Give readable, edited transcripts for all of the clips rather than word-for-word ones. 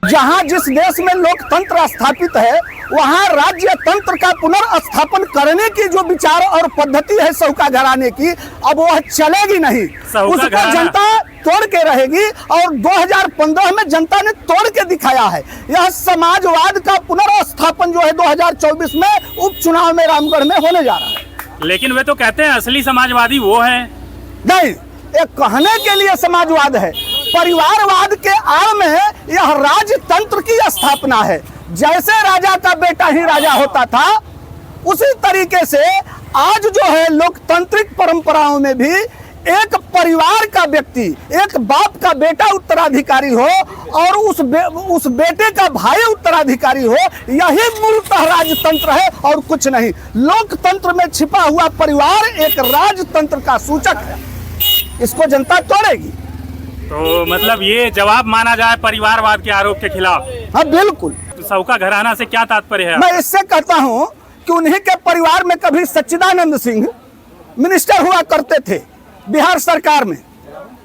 जहां जिस देश में लोकतंत्र स्थापित है वहां राज्य तंत्र का पुनर्स्थापन करने की जो विचार और पद्धति है सौका घराने की, अब वह चलेगी नहीं। उसको जनता तोड़ के रहेगी और 2015 में जनता ने तोड़ के दिखाया है। यह समाजवाद का पुनर्स्थापन जो है 2024 में उपचुनाव में रामगढ़ में होने जा रहा है। लेकिन वे तो कहते हैं असली समाजवादी वो है। नहीं, ये कहने के लिए समाजवाद है। परिवारवाद के आड़ में यह राजतंत्र की स्थापना है। जैसे राजा का बेटा ही राजा होता था, उसी तरीके से आज जो है लोकतांत्रिक परंपराओं में भी एक परिवार का व्यक्ति, एक बाप का बेटा उत्तराधिकारी हो और उस बेटे का भाई उत्तराधिकारी हो, यही मूलतः राजतंत्र है और कुछ नहीं। लोकतंत्र में छिपा हुआ परिवार एक राजतंत्र का सूचक है। इसको जनता तोड़ेगी। तो मतलब ये जवाब माना जाए परिवारवाद के आरोप के खिलाफ? हाँ बिल्कुल। तो सौका घराना से क्या तात्पर्य है? मैं इससे कहता हूँ कि उन्हीं के परिवार में कभी सच्चिदानंद सिंह मिनिस्टर हुआ करते थे बिहार सरकार में,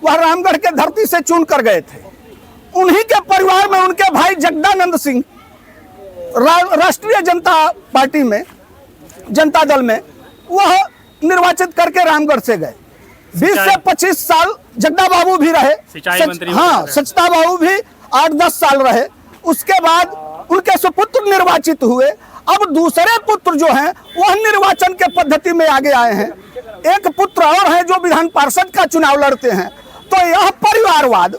वह रामगढ़ के धरती से चुन कर गए थे। उन्हीं के परिवार में उनके भाई जगदानंद सिंह राष्ट्रीय जनता पार्टी में, जनता दल में वह निर्वाचित करके रामगढ़ से गए। 20 से 25 साल जगदा बाबू भी रहे, सिंचाई मंत्री। हाँ, सचता बाबू भी 8-10 साल रहे। उसके बाद उनके सुपुत्र निर्वाचित हुए। अब दूसरे पुत्र जो हैं वह निर्वाचन के पद्धति में आगे आए हैं। एक पुत्र और है जो विधान पार्षद का चुनाव लड़ते हैं। तो यह परिवारवाद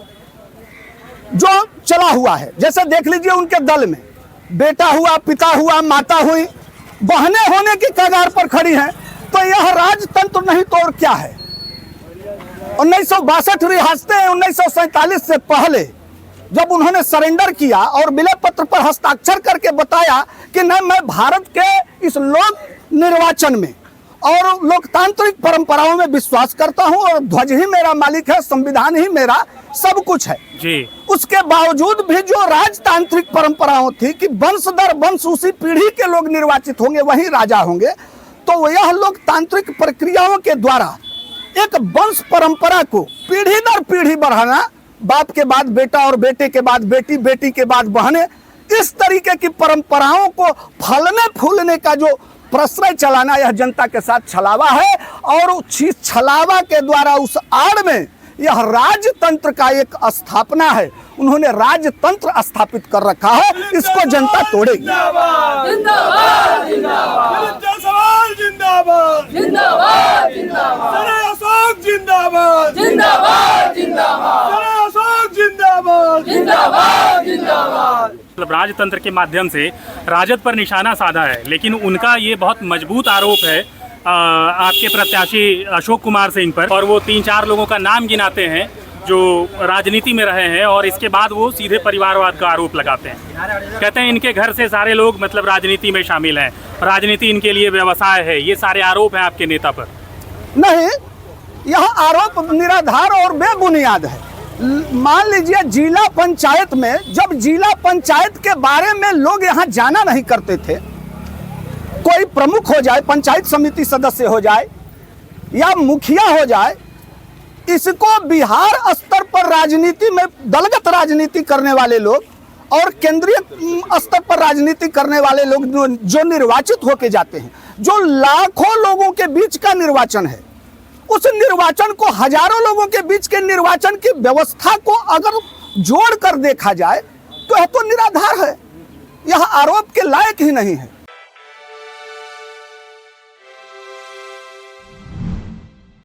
जो चला हुआ है, जैसे देख लीजिए उनके दल में बेटा हुआ, पिता हुआ, माता हुई, बहनें होने की कगार पर खड़ी हैं। तो यह राजतंत्र नहीं तो और क्या है? 1962 रियासतें 1947 से पहले जब उन्होंने सरेंडर किया और विलय पत्र पर हस्ताक्षर करके बताया कि नहीं, मैं भारत के इस लोक निर्वाचन में और लोकतांत्रिक परंपराओं में विश्वास करता हूं और ध्वज ही मेरा मालिक है, संविधान ही मेरा सब कुछ है जी। उसके बावजूद भी जो राजतांत्रिक परंपराओं थी कि वंश दर वंश उसी पीढ़ी के लोग निर्वाचित होंगे, वही राजा होंगे, तो यह लोकतांत्रिक प्रक्रियाओं के द्वारा एक वंश परंपरा को पीढ़ी दर पीढ़ी बढ़ाना, बाप के बाद बेटा और बेटे के बाद बेटी, बेटी के बाद बहनें, इस तरीके की परंपराओं को फलने फूलने का जो प्रश्रय चलाना, यह जनता के साथ छलावा है। और उस छलावा के द्वारा उस आड़ में यह राजतंत्र का एक स्थापना है। उन्होंने राजतंत्र स्थापित कर रखा है, इसको जनता तोड़ेगी। जिंदाबाद जिंदाबाद जिंदाबाद जिंदाबाद जिंदाबाद जिंदाबाद अशोक जिंदाबाद जिंदाबाद जिंदाबाद अशोक जिंदाबाद जिंदाबाद जिंदाबाद। मतलब राजतंत्र के माध्यम से राजद पर निशाना साधा है, लेकिन उनका ये बहुत मजबूत आरोप है आपके प्रत्याशी अशोक कुमार सिंह पर, और वो 3-4 लोगों का नाम गिनाते हैं जो राजनीति में रहे हैं और इसके बाद वो सीधे परिवारवाद का आरोप लगाते हैं। कहते हैं इनके घर से सारे लोग मतलब राजनीति में शामिल हैं, राजनीति इनके लिए व्यवसाय है। ये सारे आरोप हैं आपके नेता पर? नहीं, यह आरोप निराधार और बेबुनियाद है। मान लीजिए जिला पंचायत में, जब जिला पंचायत के बारे में लोग यहाँ जाना नहीं करते थे, कोई प्रमुख हो जाए, पंचायत समिति सदस्य हो जाए या मुखिया हो जाए, इसको बिहार स्तर पर राजनीति में दलगत राजनीति करने वाले लोग और केंद्रीय स्तर पर राजनीति करने वाले लोग जो निर्वाचित होके जाते हैं, जो लाखों लोगों के बीच का निर्वाचन है, उस निर्वाचन को हजारों लोगों के बीच के निर्वाचन की व्यवस्था को अगर जोड़ कर देखा जाए तो यह तो निराधार है, यह आरोप के लायक ही नहीं है।